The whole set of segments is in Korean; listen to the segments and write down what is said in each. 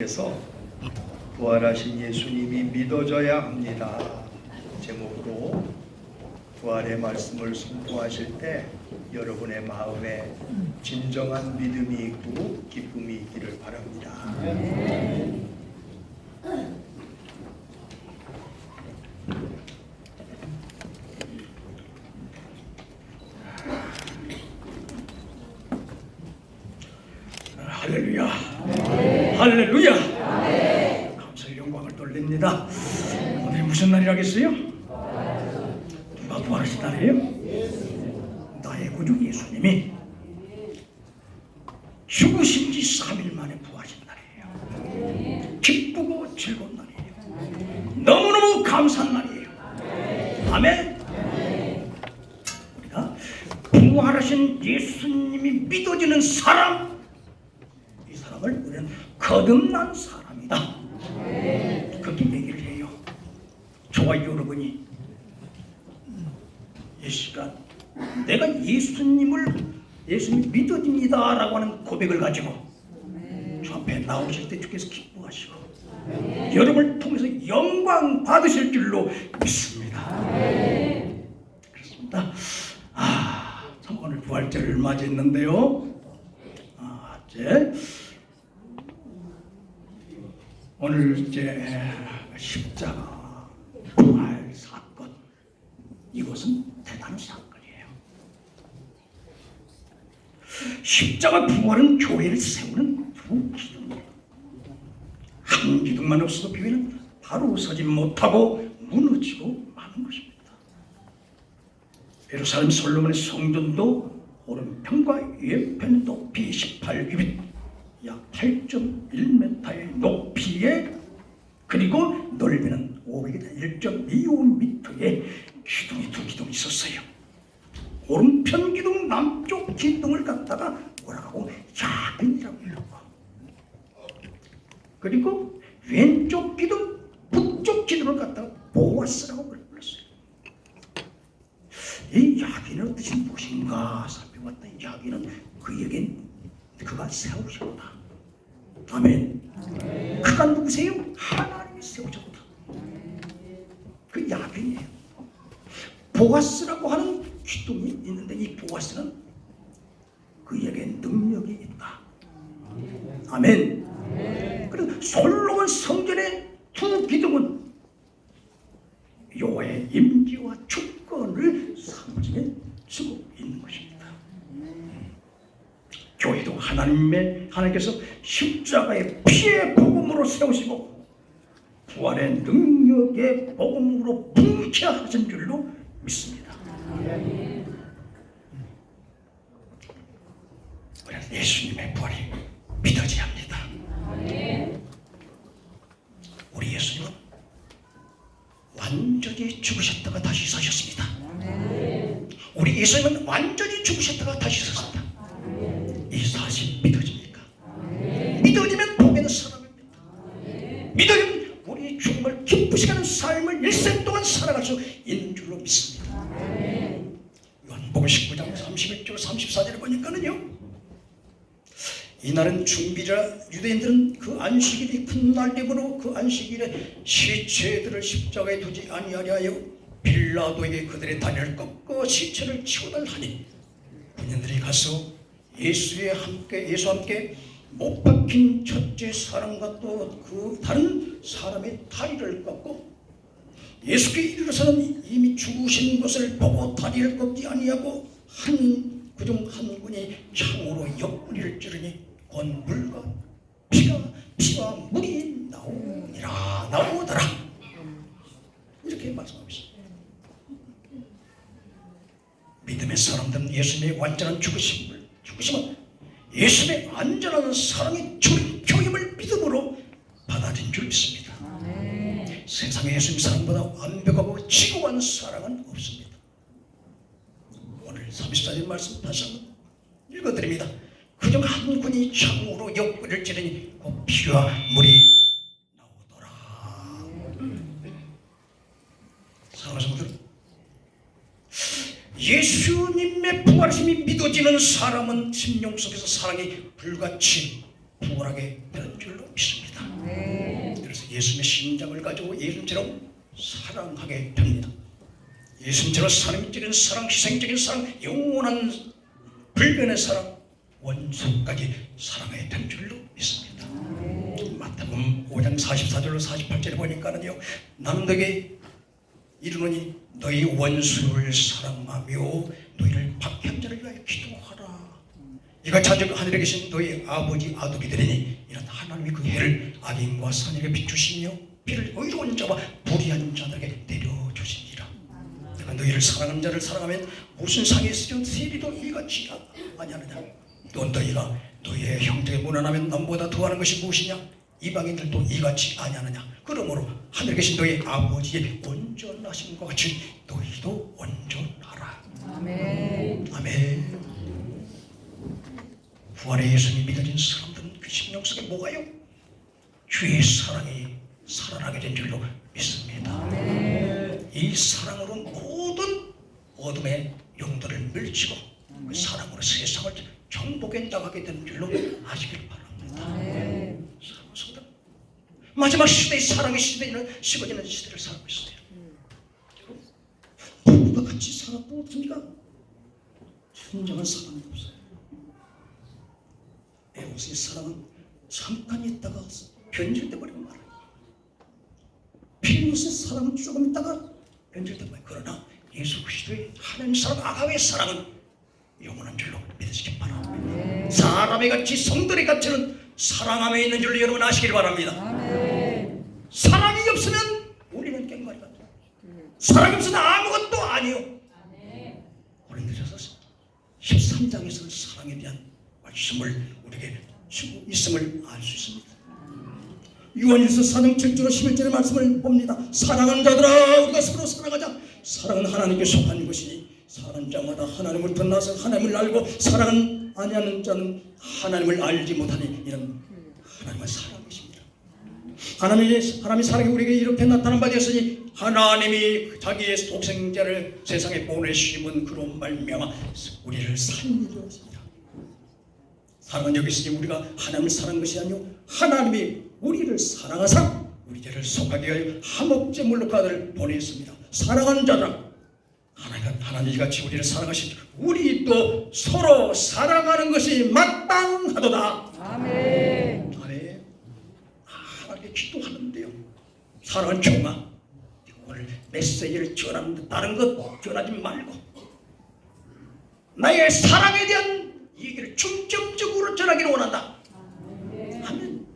그래서 부활하신 예수님이 믿어져야 합니다. 제목으로 부활의 말씀을 선포하실 때 여러분의 마음에 진정한 믿음이 있고 기쁨이 있기를 바랍니다. 할렐루야. 할렐루야. 감사의 영광을 돌립니다. 오늘이 무슨 날이라겠어요? 누가 부활하신 날이에요? 나의 구주 예수님이 죽으신 지 3일 만에 부활하신 날이에요. 기쁘고 즐거운 날이에요. 너무너무 감사한 날이에요. 아멘. 우리가 부활하신 예수님이 믿어지는 사람, 이 사람을 우리는 거듭난 사람이다. 그렇게 얘기를 해요. 저와 여러분이 이 시간 내가 예수님 믿어집니다 라고 하는 고백을 가지고 주 앞에 나오실 때 주께서 기뻐하시고 여러분을 통해서 영광 받으실 줄로 믿습니다. 그렇습니다. 참 오늘 부활절을 맞이했는데요. 이제 오늘 이제 십자가 부활 사건, 이것은 대단한 사건이에요. 십자가 부활은 교회를 세우는 두 기둥이에요. 한 기둥만 없어도 교회는 바로 서지 못하고 무너지고 마는 것입니다. 예루살렘 솔로몬의 성전도 오른편과 위편 높이 18규빗, 약 8.1m의 높이에, 그리고 넓이는 501.25m의 기둥이 두 기둥이 있었어요. 오른편 기둥 남쪽 기둥을 갖다가 뭐라고 야긴이라고 불렀고, 그리고 왼쪽 기둥 북쪽 기둥을 갖다가 보아스라고 불렀어요. 이 야긴의 뜻이 무엇인가 살펴봤더니 야긴은 그에겐 그가 세우셨다. 아멘. 그가 누구세요? 하나님이 세우셨다. 그 야긴이에요. 보아스라고 하는 기둥이 있는데 이 보아스는 그에게 능력이 있다. 아멘. 그래서 솔로몬 성전의 두 기둥은 여호와의 임재와 주권을 상징해 주고 있는 것입니다. 교회도 하나님께서 십자가의 피의 복음으로 세우시고 부활의 능력의 복음으로 붕괴하신 줄로 믿습니다. 우리는 예수님의 부활이 믿어져야 합니다. 우리 예수님은 완전히 죽으셨다가 다시 사셨습니다. 우리 예수님은 완전히 죽으셨다가 다시 사셨습니다. 이 사실 믿어집니까? 믿어지면 복에는 사람입니다. 믿어지면 우리 죽음을 기쁘시게 하는 삶을 일생 동안 살아갈 수 있는 줄로 믿습니다. 요한복음 19장 31절 34절을 보니까는요, 이날은 중비라 유대인들은 그 안식일이 큰 날이므로 그 안식일에 시체들을 십자가에 두지 아니하려 하여 빌라도에게 그들의 다리를 꺾어 시체를 치워달하니 군인들이 가서 예수와 함께 못 박힌 첫째 사람과 또 그 다른 사람의 다리를 꺾고 예수께 이르러서는 이미 죽으신 것을 보고 다리를 꺾지 아니하고 그중 한 군이 창으로 옆구리를 찌르니 곧 물과 피와 물이 나오더라. 이렇게 말씀하고 있습니다. 믿음의 사람들은 예수님의 완전한 죽으심은 예수님의 안전한 사랑의 교임을 믿음으로 받아들인 줄 믿습니다. 세상에 예수님 사랑보다 완벽하고 지고한 사랑은 없습니다. 오늘 34절 말씀 다시 한번 읽어드립니다. 그중 한 군이 창으로 옆구리를 찌르니 그 피와 물이 나오더라. 사랑하는 성도들, 예수님의 부활하심이 믿어지는 사람은 심령 속에서 사랑이 불같이 부활하게 되는 줄로 믿습니다. 예수님의 심장을 가지고 예수님처럼 사랑하게 됩니다. 예수님처럼 사랑적인 사랑, 희생적인 사랑, 영원한 불변의 사랑, 원수까지 사랑하게 된 줄로 믿습니다. 마태복음 5장 44절로 48절에 보니까는요, 나는 너에게 이르노니 너희 원수를 사랑하며 너희를 박해한 자를 위하여 기도하라. 이가 자주 하늘에 계신 너희 아버지 아들이 되리니 이런 하나님이 그 해를 악인과 선인에게 비추시며 비를 의로운 자와 불의한 자들에게 내려주시니라. 내가 너희를 사랑하는 자를 사랑하면 무슨 상이 있으려 세리도 이같이 아니하느냐. 또 너희가 너희의 형제에게 무난하면 남보다 더하는 것이 무엇이냐. 이방인들도 이같이 아니하느냐. 그러므로 하늘에 계신 너희 아버지의 온전하신 것 같이 너희도 온전하라. 아멘. 아멘. 부활의 예수님이 믿어진 사람들은 그 심령 속에 뭐가요? 주의 사랑이 살아나게 된 줄로 믿습니다. 아멘. 이 사랑으로 모든 어둠의 영들을 밀치고 그 사랑으로 세상을 정복해 나가게 되는 줄로 아시길 바랍니다. 아멘. 사랑스럽다. 마지막 시대의 사랑의 시대는 식어지는 시대를 살고 있어요. 부부가 같이 살아도 없습니까? 진정한 사랑이 없어요. 에오스의 사랑은 잠깐 있다가 변질돼 버리고 말아요. 필로스의 사랑은 조금 있다가 변질돼 버려요. 그러나 예수 그리스도의 하나님 사랑, 아가의 사랑은 영원한 줄로 믿으시기 바랍니다. 사람의 가치, 성들의 가치는 사랑 안에 있는 줄로 여러분 아시길 바랍니다. 아멘. 사랑이 없으면 우리는 깽가리 같아요. 사랑이 없으면 아무것도 아니요. 고린도전서 13장에서는 사랑에 대한 말씀을 우리에게 주고 있음을 알 수 있습니다. 요한일서 4장 7절로 11절의 말씀을 봅니다. 사랑하는 자들아 우리가 서로 사랑하자. 사랑은 하나님께 속한 것이니 사랑하는 자마다 하나님을 떠나서 하나님을 알고 사랑은 아니하는 자는 하나님을 알지 못하니 이는 하나님의 사랑이십니다. 하나님이 사랑이 우리에게 이렇게 나타난 바 되었으니 하나님이 자기의 독생자를 세상에 보내심은 그로 말미암아 우리를 살리려 하십니다. 사랑은 여기 있으니 우리가 하나님을 사랑한 것이 아니요 하나님이 우리를 사랑하사 우리 죄를 속하게 하여 한목제물로 그들을 보내었습니다. 사랑하는 자들아 하나님이 같이 우리를 사랑하신 우리도 서로 사랑하는 것이 마땅하도다. 아멘. 아멘. 하나님께 기도하는데요. 사랑은 정말 오늘 메시지를 전하는데 다른 것 전하지 말고 나의 사랑에 대한 얘기를 중점적으로 전하기를 원한다. 아멘.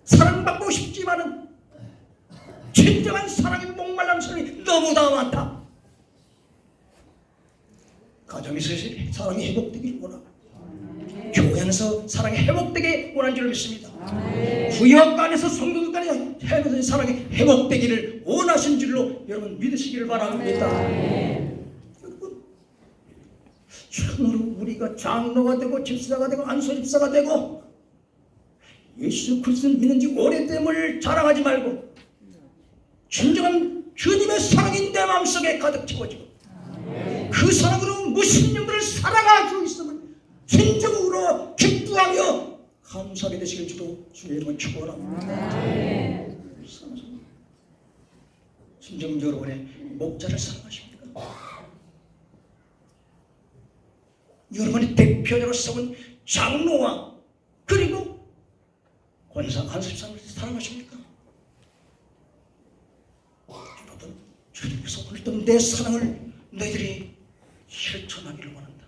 사랑받고 싶지만은 진정한 사랑의 목말란 사람이 너무나 많다. 가정에서 사랑이 회복되기를 원하고 교회 안에서 사랑이 회복되게 원하는 줄 믿습니다. 구역 안에서 성도 간에 사랑이 회복되기를 원하신 줄로 여러분 믿으시기를 바랍니다. 여러분 참으로 우리가 장로가 되고 집사가 되고 안수집사가 되고 예수 그리스도를 믿는지 오래됨을 자랑하지 말고 진정한 주님의 사랑이 내 마음속에 가득 채워지고 그 사랑으로 무신령들을 사랑하고 있음을 진정으로 기뻐하며 감사하게 되시길 주로 주의 이름을 축원합니다. 진정 여러분의 목자를 사랑하십니까? 여러분의 대표자로 세운 장로와 그리고 권사 안수집사를 사랑하십니까? 여러분 주님께서 오늘도 내 사랑을 너희들이 실천하기를 원한다.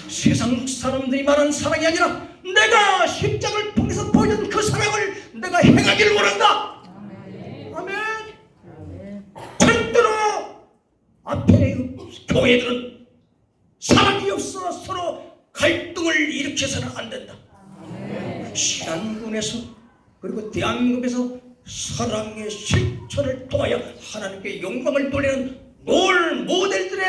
세상 사람들이 말하는 사랑이 아니라 내가 십자가를 통해서 보여준 그 사랑을 내가 행하기를 원한다. 아멘. 절대로 앞에 교회들은 사랑이 없어 서로 갈등을 일으켜서는 안 된다. 신안군에서 그리고 대한민국에서 사랑의 실천을 통하여 하나님께 영광을 돌리는 롤 모델들의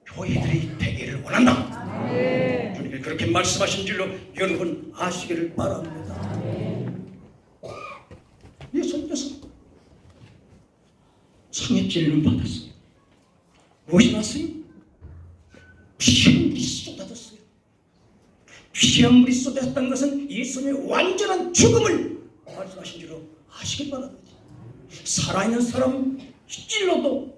교회들이 되기를 원한다. 주님이 그렇게 말씀하신 줄로 여러분 아시기를 바랍니다. 예수님께서 상의 찔림 받았어요. 무엇이 났어요? 피한물이 쏟아졌어요. 피한물이 쏟아졌다는 것은 예수님의 완전한 죽음을 말씀하신 줄 아시길 바랍니다. 살아있는 사람 찔러도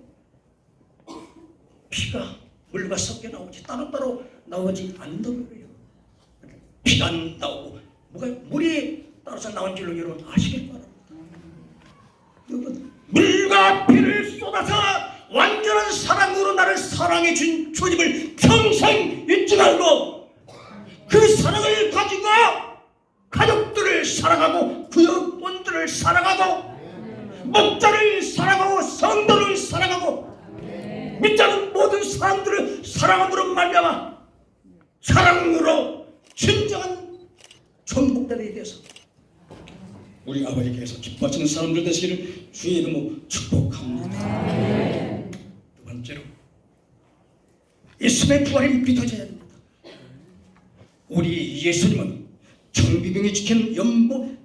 피가 물과 섞여 나오지 따로따로 나오지 않는다고 그래요. 피가 나오고 물이 따라서 나온 줄로 여러분 아시길 바랍니다. 여러분, 물과 피를 쏟아서 완전한 사랑으로 나를 사랑해 준 주님을 평생 잊지 말고 그 사랑을 가지고 가족들을 사랑하고 구역원들을 사랑하고 목자를 사랑하고 성도를 사랑하고 믿지 않는 모든 사람들을 사랑함으로 말미암아 사랑으로 진정한 전복자들이 되어서 우리 아버지께서 기뻐하시는 사람들 되시기를 주의 이름으로 축복합니다. 두 번째로 예수님의 부활이 믿어져야 합니다. 우리 예수님은 정비병이 지킨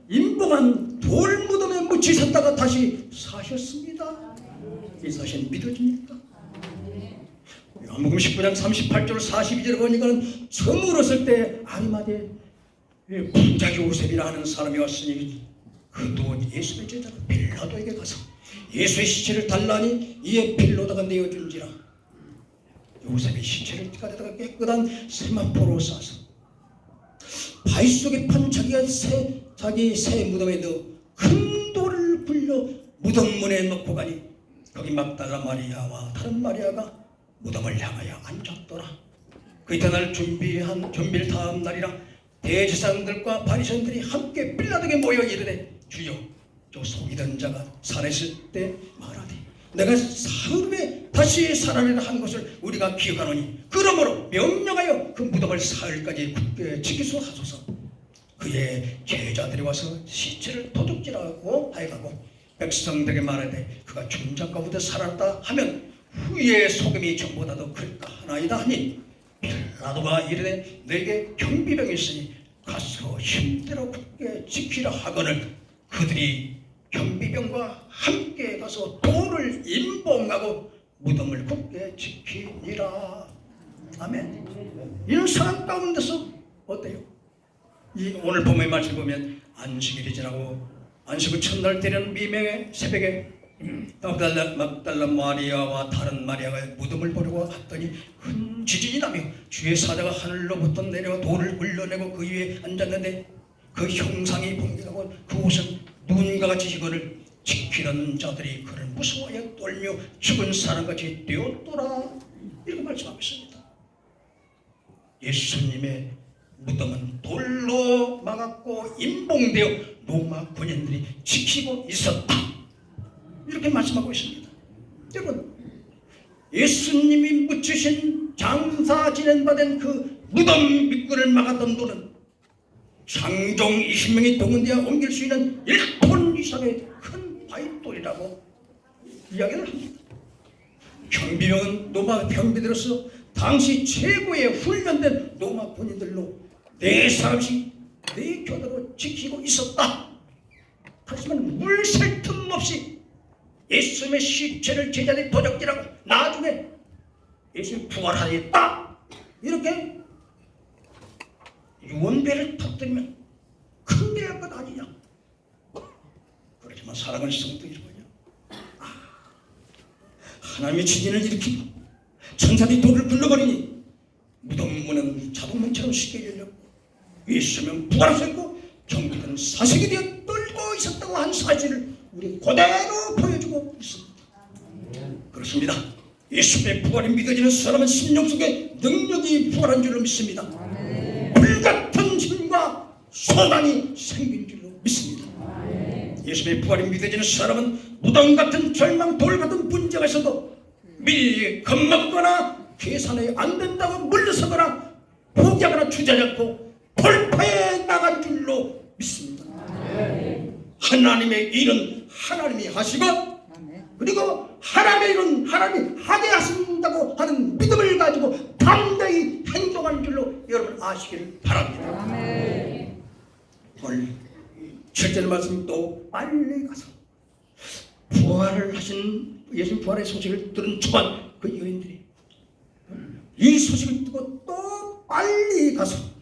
임봉한 돌무덤에 묻히셨다가 다시 사셨습니다. 이 사실 믿어집니까? 요한복음 19장 38절 42절에 보니까 처음 울었을 때 아리마대 부자 요셉이라 하는 사람이 왔으니 그도 예수의 제자로 빌라도에게 가서 예수의 시체를 달라니 이에 빌로다가 내어준지라. 요셉이 시체를 가져다가 깨끗한 세마포로 싸서 바위 속에 판 자기 새 무덤에 넣어 큰 돌을 굴려 무덤 문에 넣고 가니 거기 막달라 마리아와 다른 마리아가 무덤을 향하여 앉았더라. 그 이튿날 준비를 다음 날이라 대제사장들과 바리새인들이 함께 빌라도에게 모여 이르되 주여 저 속이던 자가 살아있을 때 말하되 내가 사흘 후에 다시 살아내라 한 것을 우리가 기억하노니 그러므로 명령하여 그 무덤을 사흘까지 굳게 지키소 하소서. 그의 제자들이 와서 시체를 도둑질하고 하여가고 백성들에게 말하되 그가 중장 가운데 살았다 하면 후에 소금이 전보다 더 클까 하나이다 하니 빌라도가 이르되 너에게 경비병이 있으니 가서 힘대로 굳게 지키라 하거늘 그들이 경비병과 함께 가서 돌을 임봉하고 무덤을 굳게 지키니라. 아멘. 이런 상황 가운데서 어때요? 이 오늘 본문의 말씀 보면 안식일이 지나고 안식 후 첫날 때는 미명의 새벽에 막달라 마리아와 다른 마리아가 무덤을 보려고 갔더니 큰 지진이 나며 주의 사자가 하늘로부터 내려와 돌을 굴려내고 그 위에 앉았는데 그 형상이 번개하고 그 옷은 눈과 같이 이거를 지키는 자들이 그를 무서워하여 떨며 죽은 사람같이 뛰었더라. 이렇게 말씀하고 있습니다. 예수님의 무덤은 돌로 막았고 임봉되어 로마 군인들이 지키고 있었다. 이렇게 말씀하고 있습니다. 여러분, 예수님이 묻히신 장사 진행받은 그 무덤 입구를 막았던 돌은 장종 20명이 동원되어 옮길 수 있는 1톤 이상의 큰 바위돌이라고 이야기를 합니다. 경비병은 로마 경비들로서 당시 최고의 훈련된 로마 군인들로 4사람씩 4교대로 지키고 있었다. 하지만 물 셀 틈 없이 예수님의 시체를 제자들이 도적질하고 나중에 예수님 부활하였다. 이렇게 유언배를 터뜨리면 큰일 날 것 아니냐. 그렇지만 사랑하는 성도들이 뭐냐. 하나님의 지진을 일으키고 천사들이 돌을 굴러버리니 무덤 문은 자동문처럼 쉽게 열렸고 예수님은 부활하셨고 경비는 사색이 되어 떨고 있었다고 한 사실을 우리 그대로 보여주고 있습니다. 그렇습니다. 예수님의 부활이 믿어지는 사람은 심령 속에 능력이 부활한 줄로 믿습니다. 불같은 힘과 소망이 생긴 줄로 믿습니다. 예수님의 부활이 믿어지는 사람은 무덤 같은 절망, 돌 같은 문제가 있어도 미리 겁먹거나 계산이 안 된다고 물러서거나 포기하거나 주저하지 않고 돌파해 나간 줄로 믿습니다. 하나님의 일은 하나님이 하시고 그리고 하나님의 일은 하나님이 하게 하신다고 하는 믿음을 가지고 담대히 행동하는 줄로 여러분 아시기를 바랍니다. 오늘 7절 말씀 또 빨리 가서 부활을 하신 예수님 부활의 소식을 들은 초반 그 여인들이 이 소식을 듣고 또 빨리 가서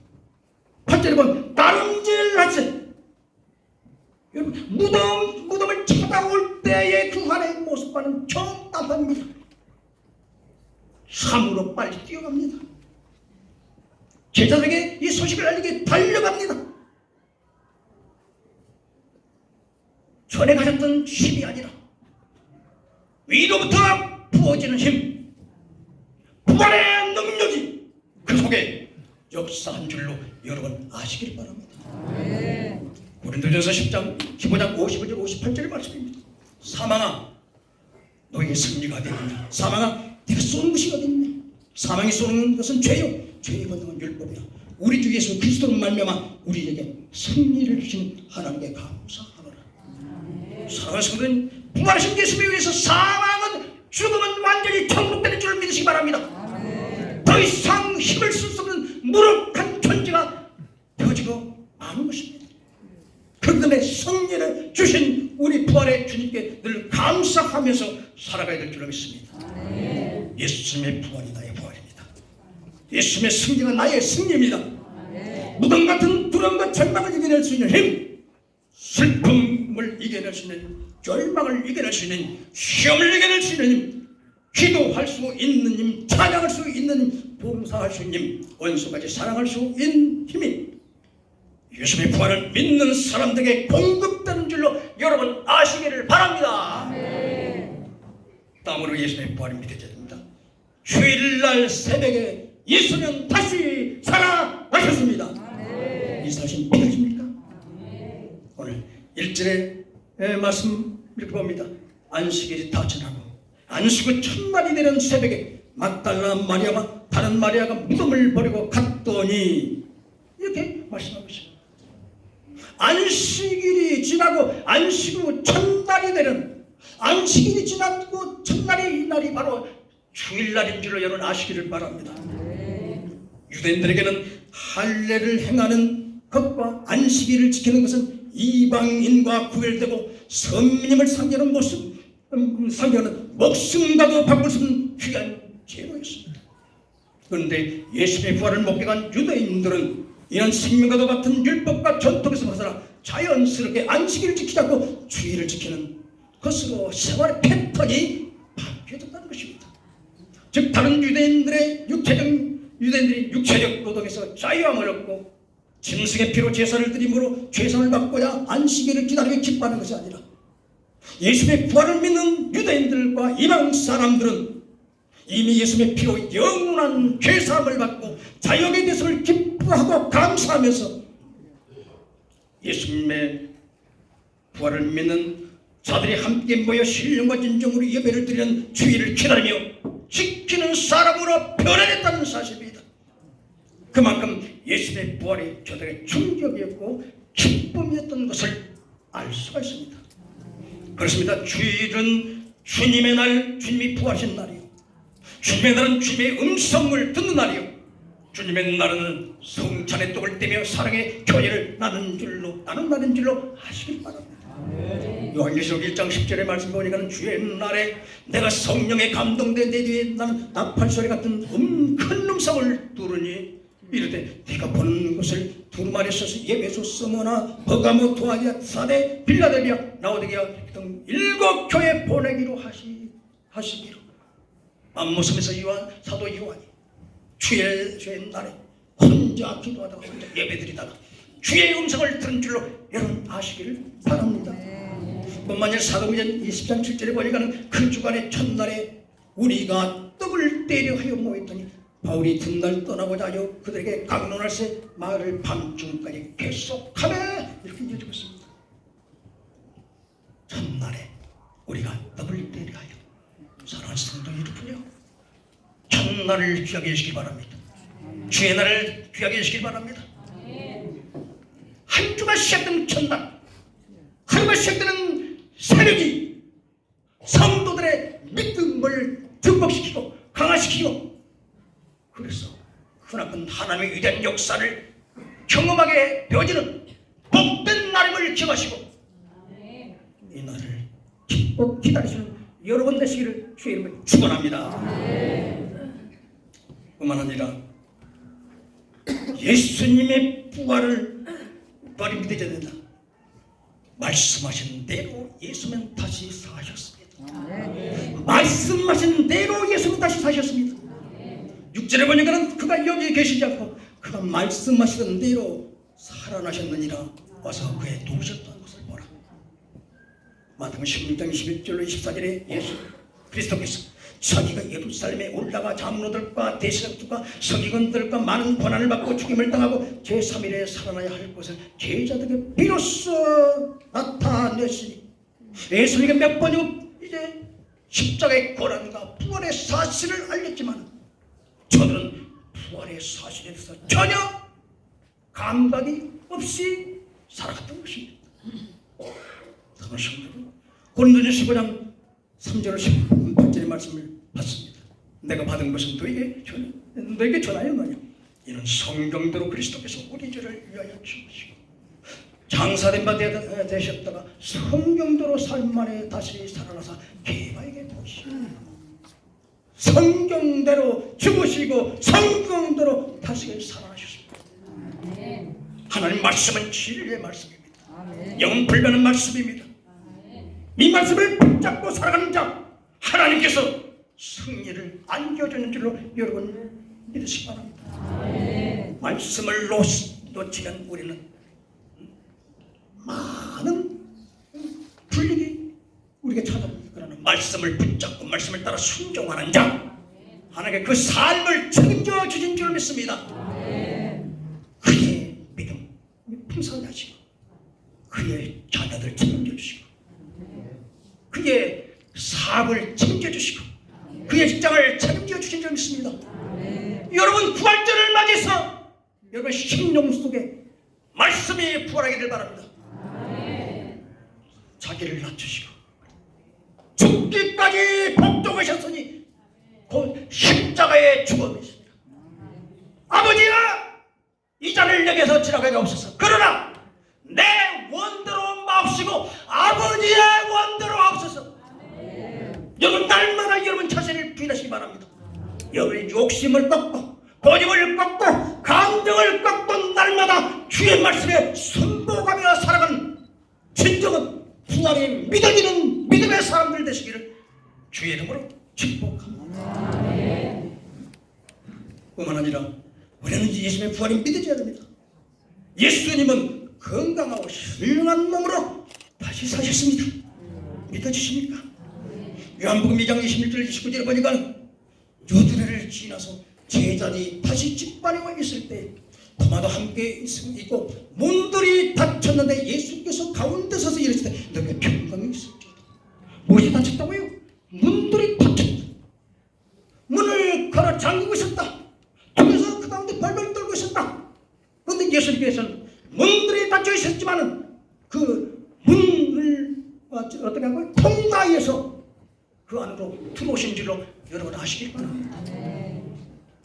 8절에 보면 다름질 하세 여러분, 무덤을 찾아올 때의 그 하나의 모습과는 정반합니다. 삶으로 빨리 뛰어갑니다. 제자들에게 이 소식을 알리게 달려갑니다. 전에 가졌던 힘이 아니라 위로부터 부어지는 힘, 부활의 능력이 그 속에 역사한 줄로 여러분 아시길 바랍니다. 고린도전서 10장 15장 55절 58절 말씀입니다. 사망아 너에게 승리가 어디있느냐. 사망아 네가 쏘는 것이 어디있느냐. 사망이 쏘는 것은 죄요 죄의 권능은 율법이라. 우리 주 예수 그리스도로 말미암아 우리에게 승리를 주신 하나님께 감사하노라. 사랑하는 성도님, 부활하신 예수에 의해서 사망은 죽음은 완전히 정복되는 줄을 믿으시기 바랍니다. 더 이상 힘을 쓸 수 없는 무력한 존재가 되어지고 마는 것입니다. 그들의 승리를 주신 우리 부활의 주님께 늘 감사하면서 살아가야 될 줄로 믿습니다. 예수님의 부활이 나의 부활입니다. 예수님의 승리가 나의 승리입니다. 무덤 같은 두려움과 절망을 이겨낼 수 있는 힘, 슬픔을 이겨낼 수 있는, 절망을 이겨낼 수 있는, 시험을 이겨낼 수 있는 힘, 기도할 수 있는 힘, 찬양할 수 있는 힘, 봉사할 수 있는 힘, 원수까지 사랑할 수 있는 힘이 예수님의 부활을 믿는 사람들에게 공급되는 줄로 여러분 아시기를 바랍니다. 다음으로 예수님의 부활을 믿어야 됩니다. 주일날 새벽에 예수는 다시 살아나셨습니다. 이 사실 믿으십니까? 오늘 1절의 말씀 이렇게 봅니다. 안식일이 다 지나고 안식 후 첫날이 되는 새벽에 막달라 마리아와 다른 마리아가 무덤을 버리고 갔더니 이렇게 말씀하고 있습니다. 안식일이 지나고 안식 후 첫날이 되는, 안식일이 지나고 첫날이, 이날이 바로 주일날인 줄로 여러분 아시기를 바랍니다. 유대인들에게는 할례를 행하는 것과 안식일을 지키는 것은 이방인과 구별되고 선민임을 상징하는 모습, 상징하는 목숨과도 바꿀 수 없는 귀한 제도였습니다. 그런데 예수님의 부활을 목격한 유대인들은 이런 생명과도 같은 율법과 전통에서 벗어나 자연스럽게 안식일을 지키지 않고 주일을 지키는 것으로 생활의 패턴이 바뀌어졌다는 것입니다. 즉 다른 유대인들이 육체적 노동에서 자유함을 얻고 짐승의 피로 제사를 드림으로 죄상을 받고야 안식일을 기다리며 기뻐하는 것이 아니라 예수님의 부활을 믿는 유대인들과 이방 사람들은 이미 예수님의 피로 영원한 죄사함을 받고 자유의 대성을 기뻐하고 감사하면서 예수님의 부활을 믿는 자들이 함께 모여 신령과 진정으로 예배를 드리는 주일을 기다리며 지키는 사람으로 변화됐다는 사실입니다. 그만큼 예수님의 부활이 저들의 충격이었고 기쁨이었던 것을 알 수가 있습니다. 그렇습니다. 주일은 주님의 날, 주님이 부활하신 날이요, 주님의 날은 주님의 음성을 듣는 날이요, 주님의 날은 성찬의 떡을 떼며 사랑의 교회를 나눈 줄로 아시길 바랍니다. 요한계시록 1장 10절의 말씀 보니까 주의 날에 내가 성령에 감동된 내 뒤에 나는 나팔소리 같은 큰 음성을 들으니 이르되 네가 보는 것을 두루마리 서서 예배소, 스무나, 버가모, 두아디아, 사대, 빌라델비아, 라오디게아 등 7 교회 보내기로 하시기로. 앞모습에서 사도 요한이 주의 날에 혼자 기도하다가 혼자 예배드리다가 주의 음성을 들은 줄로 여러분 아시기를 바랍니다. 뿐만 아니라 사도행전 20장 7절에 보니까 그 주간의 첫날에 우리가 떡을 떼려 하여 모였더니 바울이 뒷날 떠나고자 하여 그들에게 강론할새 마을을 밤중까지 계속하며 이렇게 이어지고 있습니다. 첫날에 우리가 떡을 떼려 하여, 사랑하는 성도 여러분요, 첫날을 귀하게 해주시기 바랍니다. 주의 날을 귀하게 해주시기 바랍니다. 한 주가 시작되는 첫날, 하루가 시작되는 새벽이 성도들의 믿음을 증폭시키고 강화시키고, 그래서 크나큰 하나님의 위대한 역사를 경험하게 되어지는 복된 날임을 기억하시고 이 날을 기뻐 기다리시는 여러분 되시기를 주의 이름으로 축원합니다. 뿐만 아니라 예수님의 부활이 믿어져야 된다. 말씀하신 대로 예수는 다시 사셨습니다. 말씀하신 대로 예수는 다시 사셨습니다. 6절에 보니까 그가 여기 계시지 않고 그가 말씀하시던 대로 살아나셨느니라 와서 그의 도우셨다는 것을 보라. 마태복음 16장 21절로 24절에 예수 그리스도께서 자기가 예루살렘에 올라가 장로들과 대제사장들과 서기관들과 많은 고난을 받고 죽임을 당하고 제3일에 살아나야 할 것을 제자들에게 비로소 나타내시니 예수님께 몇 번이고 이제 십자가의 고난과 부활의 사실을 알렸지만 저들은 부활의 사실에 대해서 전혀 감각이 없이 살아갔던 것입니다. 사랑하는 성도, 고린도전서 15장 3절 18절의 말씀을 받습니다. 내가 받은 것은 너에게 전하였느냐. 이는 성경대로 그리스도께서 우리 죄를 위하여 죽으시고 장사된 바 되셨다가 성경대로 삶 안에 다시 살아나사 개바에게 도우시고 성경대로 죽으시고 성경대로 다시 살아나셨습니다. 하나님 말씀은 진리의 말씀입니다. 영은 불변한 말씀입니다. 이 말씀을 붙잡고 살아가는 자 하나님께서 승리를 안겨주는 줄로 여러분 믿으시기 바랍니다. 말씀을 놓치면 우리는 많은 불리기 우리에게 찾아옵니다. 그러나 말씀을 붙잡고 말씀을 따라 순종하는 자 하나님께 그 삶을 책임져 주신 줄 믿습니다. 그의 믿음 풍성하시고 그의 자녀들 책임져 주시고 그의 사업을 책임져 주시고 그의 직장을 책임져 주신 줄 믿습니다. 여러분 부활절을 맞이해서 여러분 심령 속에 말씀이 부활하기를 바랍니다. 자기를 낮추시고 죽기까지 복종하셨으니 곧 십자가의 죽음이십니다. 아버지야 이 잔을 내게서 지나가게 없어서 그러나 내 원대로 마옵시고 아버지의 원대로 하옵소서. 여러분 날마다 여러분 자신을 부인하시기 바랍니다. 여러분의 욕심을 꺾고 고집을 꺾고 감정을 꺾고 날마다 주의 말씀에 순복하며 살아가는 진정한 부활이 믿어지는 믿음의 사람들 되시기를 주의 이름으로 축복합니다. 뿐만 아니라 우리는 예수님의 부활이 믿어져야 됩니다. 예수님은 건강하고 훌륭한 몸으로 다시 사셨습니다. 믿어주십니까? 요한복음 2장 21절 29절에 보니까 요두레를 지나서 제자들이 다시 집안에 와 있을 때 토마도 함께 있고 문들이 닫혔는데 예수께서 가운데 서서 이르시되 너에게 평강이 있을지어다. 무엇이 닫혔다고요? 문들이 닫혔다. 문을 걸어 잠그고 있었다. 그래서 그 가운데 벌벌 떨고 있었다. 그런데 예수님께서는 문들이 닫혀 있었지만 그 문을 어떻게 한 거예요? 통과해서 그 안으로 들어오신 줄로 여러분 아시길 바랍니다.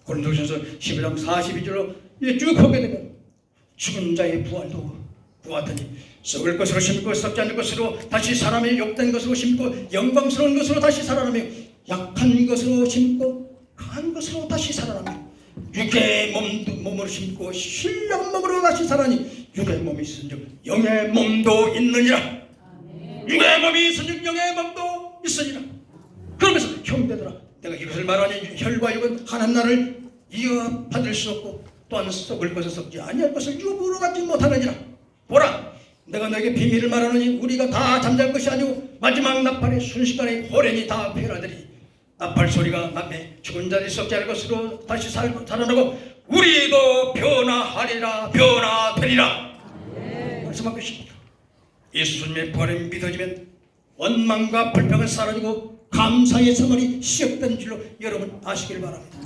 고린도전서 11장 42절로 쭉 보게 되면 죽은 자의 부활도 구하더니 썩을 것으로 심고 썩지 않을 것으로 다시 사람의 욕된 것으로 심고 영광스러운 것으로 다시 살아나며 약한 것으로 심고 강한 것으로 다시 살아나며 육의 몸으로 심고 신령 몸으로 다시 살아니 육의 몸이 있은즉 영의 몸도 있느니라. 육의 몸이 있은즉 영의 몸도 있으니라. 그러면서 형제들아 내가 이것을 말하니 혈과 육은 하나님 나라를 이어받을 수 없고 또한 썩을 것을 썩지 아니할 것을 유부로 갖지 못하느니라. 보라 내가 너에게 비밀을 말하노니 우리가 다 잠잘 것이 아니고 마지막 나팔의 순식간에 호련히 다 폐하더니 나팔 소리가 나매 죽은 자들이 썩지 않을 것으로 다시 살아나고 우리도 변화하리라 변화되리라. 말씀하고 있습니다. 예수님의 부활에 믿어지면 원망과 불평은 사라지고 감사의 생활이 시작된 줄로 여러분 아시길 바랍니다.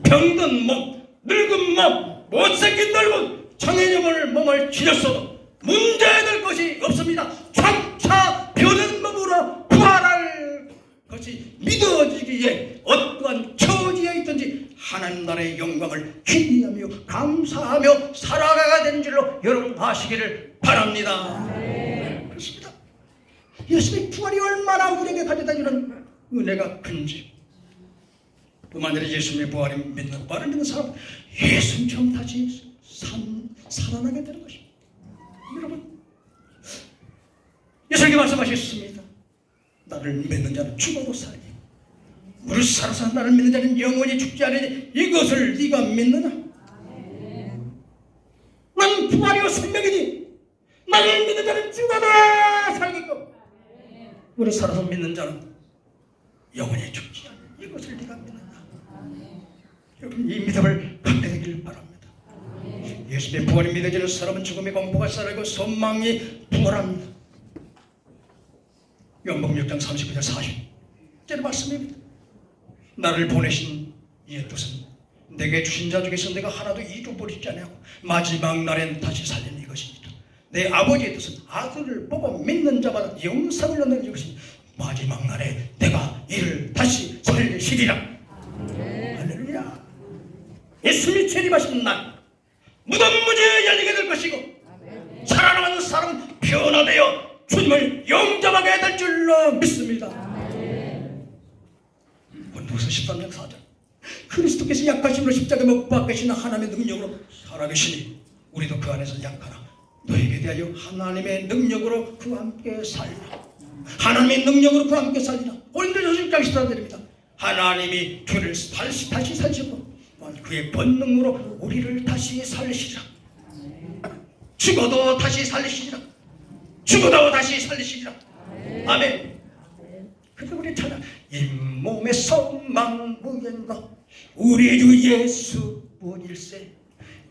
병든 몸, 늙은 몸, 못생긴 늙은 장애인의 몸을 지녔어도 문제될 것이 없습니다. 장차 변한 몸으로 부활할 것이 믿어지기에 어떠한 처지에 있든지 하나님 나라의 영광을 기대하며 감사하며 살아가야 되는 줄로 여러분 아시기를 바랍니다. 그렇습니다. 예수님의 부활이 얼마나 우리에게 가져다주는 은혜가 큰지 뿐만 아니라 예수님의 부활을 믿는 사람 예수님처럼 다시 살아나게 되는 것입니다. 여러분 예수님이 말씀하셨습니다. 나를 믿는 자는 죽어도 살리고 무릇 살아서 나를 믿는 자는 영원히 죽지 않으니 이것을 네가 믿느냐? 나는 부활이요 생명이니 나를 믿는 자는 죽어도 살겠고 무릇 살아서 믿는 자는 영원히 죽지 않으니 이것을 네가 믿느냐? 여러분, 이 믿음을 갖게 되기를 바랍니다. 예수님의 부활이 믿어지는 사람은 죽음의 공포가 사라지고 소망이 부활합니다. 요한복음 6장 39절 40절 말씀입니다. 나를 보내신 이의 뜻은 내게 주신 자 중에서 내가 하나도 잊어버리지 아니하고 마지막 날엔 다시 살리는 이것입니다. 내 아버지의 뜻은 아들을 보고 믿는 자마다 영생을 얻는 이것입니다. 마지막 날에 내가 이를 다시 살리시리라. 할렐루야. 예수님이 재림하신 날 무덤 무지 열리게 될 것이고 살아남은 사람은 변화되어 주님을 영접하게 될 줄로 믿습니다. 본도서 13장 4절 그리스도께서 약하심으로 십자가에 못 박히시나 하나님의 능력으로 살아계시니 우리도 그 안에서 약하나 너에게 대하여 하나님의 능력으로 그와 함께 살리라. 하나님의 능력으로 그와 함께 살리라. 고린도전서 6장 14절입니다. 하나님이 주를 다시 살리시고 그의 본능으로 우리를 다시 살리시리라. 죽어도 다시 살리시리라. 죽어도 다시 살리시리라. 아멘. 그래서 우리 찾아 잇몸의 소망 무언가 우리 주 예수 뿐일세.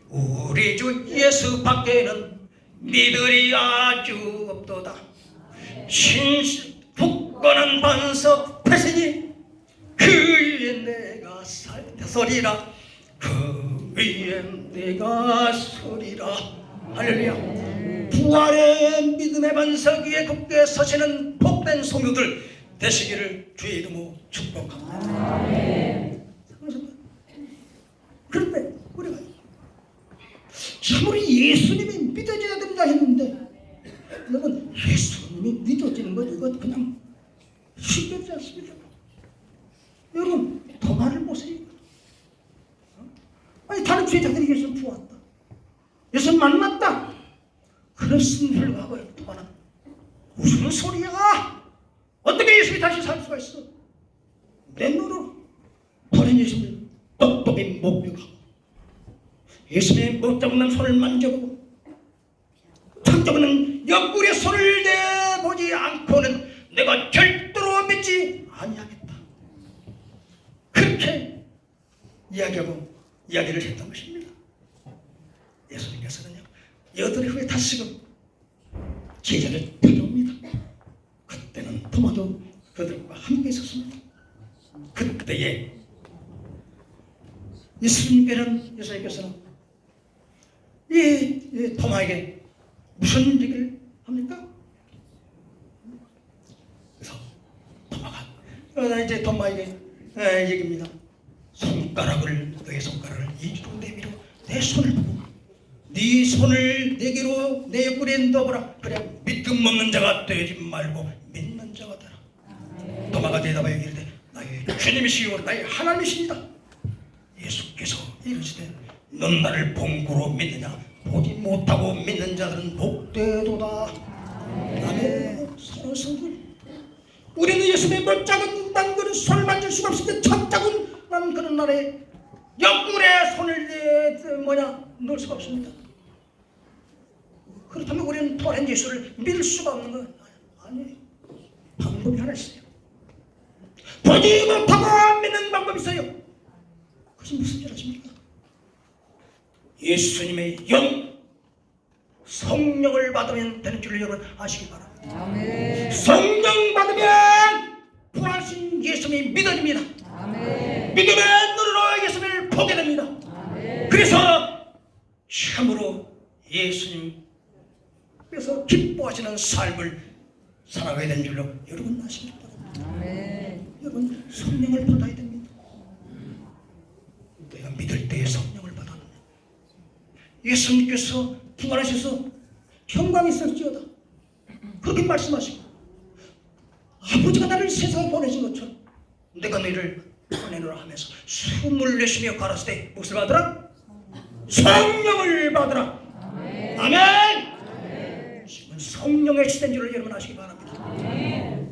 우리 주 예수 밖에는 믿으리 아주 없도다. 신실 굳건한 반석 패시니 그 위에 내가 서리라. 그 위에 내가 서리라. 할렐루야. 부활의 믿음의 반석 위에 굳게 서시는 복된 성도들 되시기를 주의 이름으로 축복합니다. 그런데 우리가 참으로 예수님이 믿어져야 된다 했는데 여러분 예수님이 믿어지는 것 이거 그냥 쉽지 않습니다. 여러분 도마를 보세요. 아니 다른 죄자들이 예수를 부었다. 예수 만났다. 그랬음 불구하고 도마는 무슨 소리야? 어떻게 예수님이 다시 살 수가 있어? 내 눈으로 버린 예수님을 똑똑히 목격하고 예수님의 못잡는 손을 만져보고 창조는 옆구리에 손을 대보지 않고는 내가 절대로 믿지 아니하겠다. 그렇게 이야기를 했던 것입니다. 예수님께서는요 여덟 후에 다시금 제자를 데려옵니다. 그때는 토마도 그들과 함께 있었습니다. 그때에 예수님께서는 이 토마에게 무슨 얘기를 합니까? 그래서 토마가 이제 토마에게 얘기입니다. 너의 손가락을 이리로 내밀어 내 손을 보고 네 손을 내게로 내 옆구리에 넣어보라. 그래 믿음 없는 자가 되지 말고 믿는 자가 되라. 토마가 대답하여 이르되 나의 주님이시오 나의 하나님이십니다. 예수께서 이르시되 넌 나를 본고로 믿느냐? 보지 못하고 믿는 자들은 복되도다. 아멘. 사랑하는 성도들, 우리는 예수님의 멀짝은 그런 손을 만질 수가 없을 때 천짝은 난 그런 날에 옆구리에 손을 넣을 수가 없습니다. 그렇다면 우리는 부활한 예수를 믿을 수가 없는 거 아니에요. 방법이 하나 있어요. 보지 못하고 믿는 방법이 있어요. 그것이 무슨 줄 아십니까? 예수님의 성령을 받으면 되는 줄 여러분 아시기 바랍니다. 아멘. 성령 받으면 부활하신 예수님이 믿어집니다. 아멘. 믿음의 눈으로 예수님을 보게 됩니다. 아멘. 그래서 참으로 예수님께서 기뻐하시는 삶을 살아가야 되는 줄로 여러분 아시기 바랍니다. 아멘. 여러분 성령을 받아야 됩니다. 내가 믿을 때에 성령을 받았느냐. 예수님께서 부활하셔서 평강이 있을지어다 그렇게 말씀하시고 아버지가 나를 세상에 보내신 것처럼 내가 너희를 보내노라 하면서 숨을 내쉬며 가라사대 무엇을 받으라? 성령을 받으라. 아멘. 지금 성령의 시대인 줄을 여러분 아시기 바랍니다.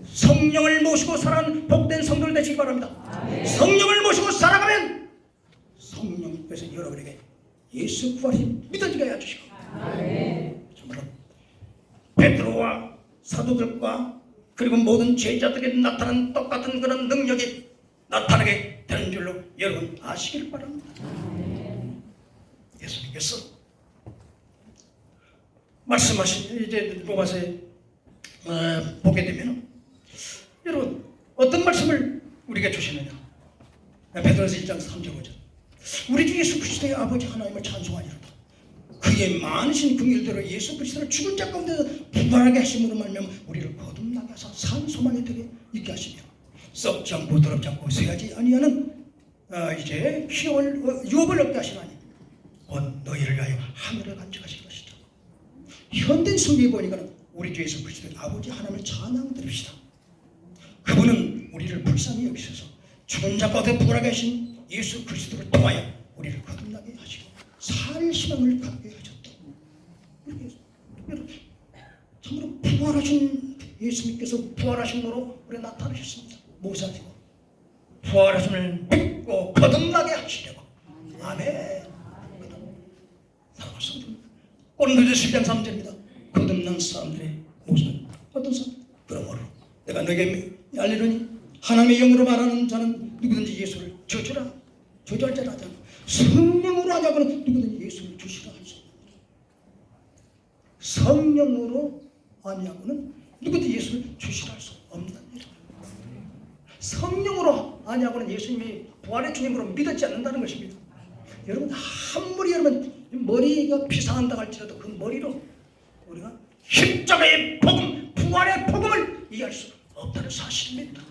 성령을 모시고 살아가는 복된 성도들 되시기 바랍니다. 성령을 모시고 살아가면 성령께서 여러분에게 예수 부활이 믿어지게 해주시고 정말로 베드로와 사도들과 그리고 모든 제자들에게 나타난 똑같은 그런 능력이 나타나게 되는 줄로 여러분 아시길 바랍니다. 예수님께서 말씀하신 이제 로마서에 보게 되면 여러분 어떤 말씀을 우리에게 주시느냐. 베드로서 1장 3절 5절 우리 주 예수 그리스도의 아버지 하나님을 찬송하리로다. 그의 많으신 긍휼대로 예수 그리스도를 죽은 자 가운데서 부활하게 하심으로 말미암아 우리를 거듭나게 하사 산 소망에 들게 있게 하시며 썩지 않고 더럽지 않고 쇠하지 아니하는 이제 유업을 얻게 하시나니 곧 너희를 위하여 하늘에 간직하실 것이다. 현대 성경에 보니까 우리 주 예수 그리스도의 아버지 하나님을 찬양드립시다. 그분은 우리를 불쌍히 여기셔서 죽은 자 가운데 부활하게 하신 예수 그리스도를 통하여 우리를 거듭나게 하시고 살 희망을 갖게 하셨다. 이렇게 참으로 부활하신 예수님께서 부활하심으로 우리가 나타나셨습니다. 모사지고 부활하심을 믿고 거듭나게 하시려고. 아멘. 사랑하는 성도 고린도전서 10장 3절입니다. 거듭난 사람들의 모습은 어떤 사람? 그러므로 내가 너에게 알리노니 하나님의 영으로 말하는 자는 누구든지 예수를 저주할 자라 하지 않고 성령으로 하자고는 누구든지 예수를 주시라 할 수 없습니다. 성령으로 하냐고는 누구든지 예수를 주시라 할 수 없는 일. 성령으로 하냐고는 예수님이 부활의 주님으로 믿었지 않는다는 것입니다. 여러분 아무리 여러분 머리가 비상한다 할지라도 그 머리로 우리가 십자가의 복음, 부활의 복음을 이해할 수 없다는 사실입니다.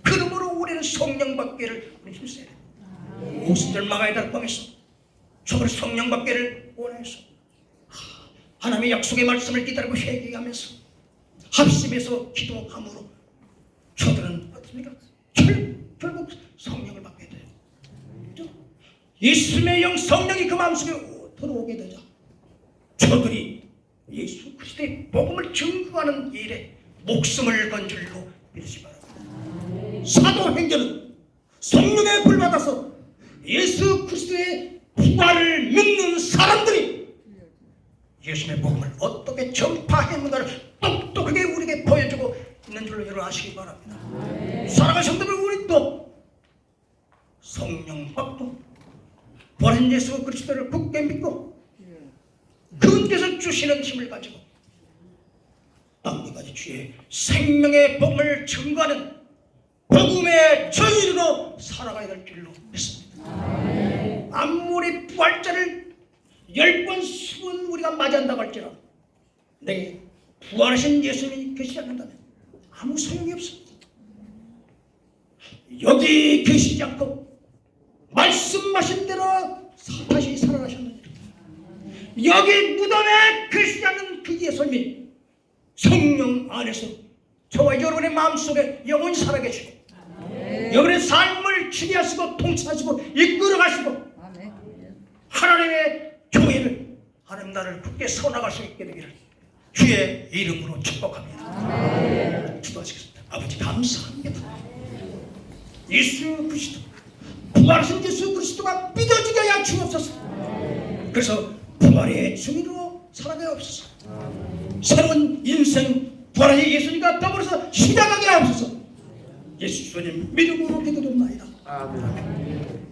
그러므로 우리는 성령 받기를 힘써야 됩니다. 옷을 막아야 될 뻔했어. 저걸 성령 받기를 원해서 하나님의 약속의 말씀을 기다리고 회개하면서 합심해서 기도함으로 저들은 어떻습니까? 결국 성령을 받게 돼요. 예수님의 영 성령이 그 마음속에 들어오게 되자 저들이 예수 그리스도의 복음을 증거하는 일에 목숨을 건 줄로 믿으시 바랍니다. 사도행전은 성령의 불 받아서 예수 그리스도의 부활을 믿는 사람들이 예수님의 복음을 어떻게 전파했는가를 똑똑하게 우리에게 보여주고 있는 줄로 여러분 아시기 바랍니다. 사랑하는 성도들 우리도 성령 받고 부활한 예수 그리스도를 굳게 믿고 그분께서 주시는 힘을 가지고 땅까지 주의 생명의 복음을 증거하는 복음의 증인으로 살아가야 될 줄로 믿습니다. 아무리 부활자를 10번, 20번 우리가 맞이한다고 할지라도 내게 부활하신 예수님이 계시지 않는다면 아무 소용이 없습니다. 여기 계시지 않고 말씀하신 대로 다시 살아나셨느니라. 여기 무덤에 계시지 않는 그 예수님이 성령 안에서 저와 여러분의 마음속에 영원히 살아계시고 여러분의 삶을 지배하시고 통치하시고 이끌어가시고 하나님의 교회를 하나님 나라를 굳게 세워나갈 수 있게 되기를 주의 이름으로 축복합니다. 기도하시겠습니다. 아버지 감사합니다. 예수 그리스도 부활하신 예수 그리스도가 믿어지게 하여 주옵소서. 그래서 부활의 증인으로 살아가야 없소서. 새로운 인생 부활의 예수님과 더불어서 시작하게 하옵소서. 예수 주님 믿음으로 기도드립니다. 아멘.